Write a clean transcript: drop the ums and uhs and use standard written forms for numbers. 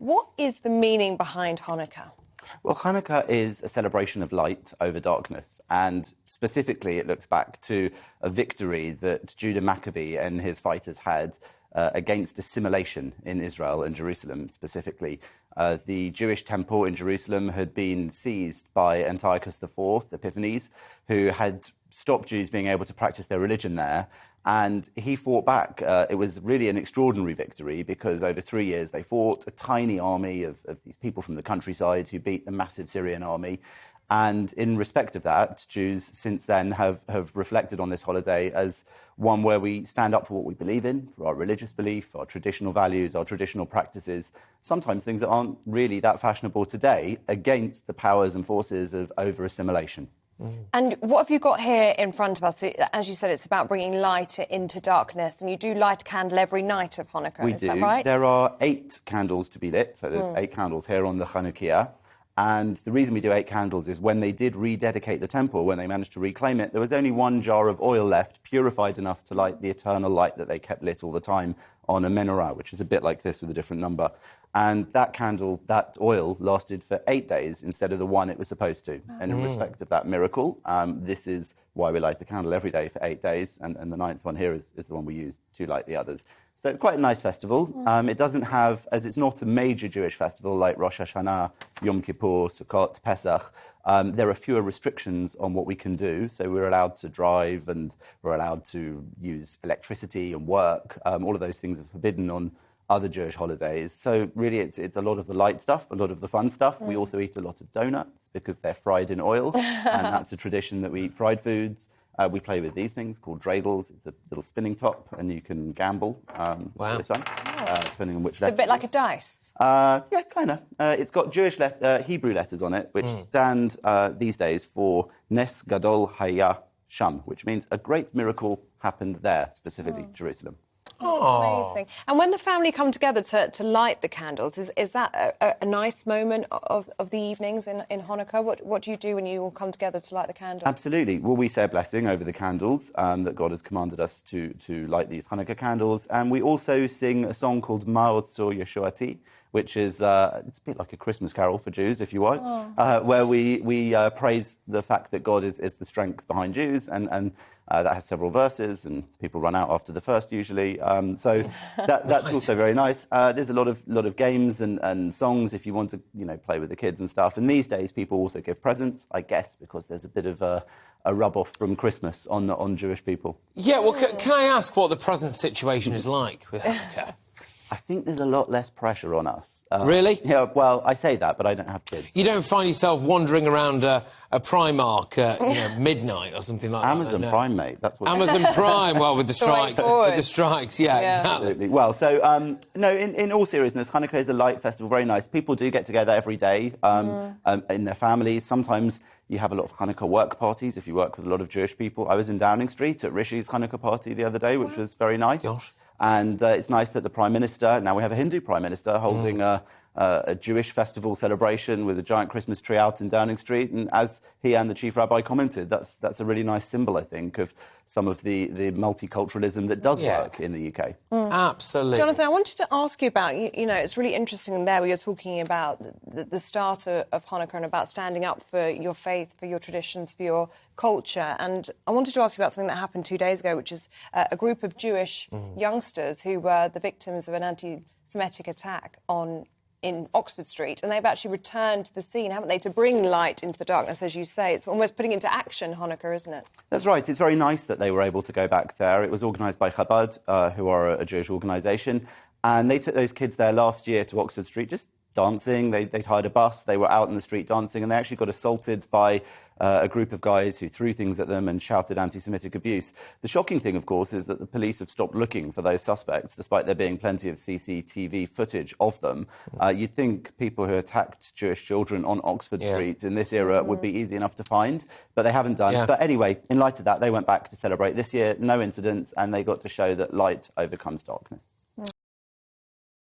What is the meaning behind Hanukkah? Well, Hanukkah is a celebration of light over darkness, and specifically it looks back to a victory that Judah Maccabee and his fighters had against assimilation in Israel and Jerusalem specifically. The Jewish temple in Jerusalem had been seized by Antiochus IV, Epiphanes, who had stopped Jews being able to practice their religion there. And he fought back. It was really an extraordinary victory because over 3 years they fought a tiny army of these people from the countryside who beat a massive Syrian army. And in respect of that, Jews since then have reflected on this holiday as one where we stand up for what we believe in, for our religious belief, our traditional values, our traditional practices, sometimes things that aren't really that fashionable today, against the powers and forces of over-assimilation. And what have you got here in front of us? As you said, it's about bringing light into darkness, and you do light a candle every night of Hanukkah, is that right? There are 8 candles to be lit, so there's 8 candles here on the Hanukkah. And the reason we do 8 candles is when they did rededicate the temple, when they managed to reclaim it, there was only 1 jar of oil left, purified enough to light the eternal light that they kept lit all the time on a menorah, which is a bit like this with a different number. And that candle, that oil, lasted for 8 days instead of the 1 it was supposed to. And in respect of that miracle, this is why we light the candle every day for 8 days. And the 9th one here is the one we use to light the others. So it's quite a nice festival. It doesn't have, as it's not a major Jewish festival like Rosh Hashanah, Yom Kippur, Sukkot, Pesach, there are fewer restrictions on what we can do. So we're allowed to drive and we're allowed to use electricity and work. All of those things are forbidden on other Jewish holidays. So really it's a lot of the light stuff, a lot of the fun stuff. We also eat a lot of donuts because they're fried in oil. And that's a tradition that we eat fried foods. We play with these things called dreidels. It's a little spinning top, and you can gamble. Wow. This one, depending on which It's a bit like a dice. Yeah, kind of. It's got Hebrew letters on it, which stand these days for Nes Gadol Haya Sham, which means a great miracle happened there, specifically Jerusalem. Oh, that's amazing. And when the family come together to light the candles, is that a nice moment of the evenings in Hanukkah? What do you do when you all come together to light the candles? Absolutely. Well, we say a blessing over the candles that God has commanded us to light these Hanukkah candles. And we also sing a song called Ma'otso Yeshuati, which is it's a bit like a Christmas carol for Jews, if you want, where we praise the fact that God is the strength behind Jews, and that has several verses, and people run out after the first usually. So that's also very nice. There's a lot of games and songs if you want to play with the kids and stuff. And these days people also give presents, I guess, because there's a bit of a rub-off from Christmas on Jewish people. Yeah, well, can I ask what the present situation is like with Hanukkah? I think there's a lot less pressure on us. Really? Yeah, well, I say that, but I don't have kids. You don't find yourself wandering around a Primark at midnight or something like Amazon that? Prime, mate. That's what. Amazon Prime, well, with the strikes. With the strikes, yeah, exactly. Absolutely. Well, so, no, in all seriousness, Hanukkah is a light festival, very nice. People do get together every day in their families. Sometimes you have a lot of Hanukkah work parties if you work with a lot of Jewish people. I was in Downing Street at Rishi's Hanukkah party the other day, which was very nice. Gosh. And it's nice that the Prime Minister, now we have a Hindu Prime Minister, holding a Jewish festival celebration with a giant Christmas tree out in Downing Street. And as he and the Chief Rabbi commented, that's a really nice symbol, I think, of some of the multiculturalism that does work in the UK. Absolutely. Jonathan, I wanted to ask you about, it's really interesting there where you're talking about the start of Hanukkah and about standing up for your faith, for your traditions, for your culture. And I wanted to ask you about something that happened 2 days ago, which is a group of Jewish youngsters who were the victims of an anti-Semitic attack in Oxford Street, and they've actually returned to the scene, haven't they, to bring light into the darkness, as you say. It's almost putting into action Hanukkah, isn't it? That's right. It's very nice that they were able to go back there. It was organised by Chabad, who are a Jewish organisation, and they took those kids there last year to Oxford Street, just dancing. They'd hired a bus, they were out in the street dancing, and they actually got assaulted by a group of guys who threw things at them and shouted anti-Semitic abuse. The shocking thing, of course, is that the police have stopped looking for those suspects, despite there being plenty of CCTV footage of them. You'd think people who attacked Jewish children on Oxford Street in this era would be easy enough to find, but they haven't done. But anyway, in light of that, they went back to celebrate this year, no incidents, and they got to show that light overcomes darkness.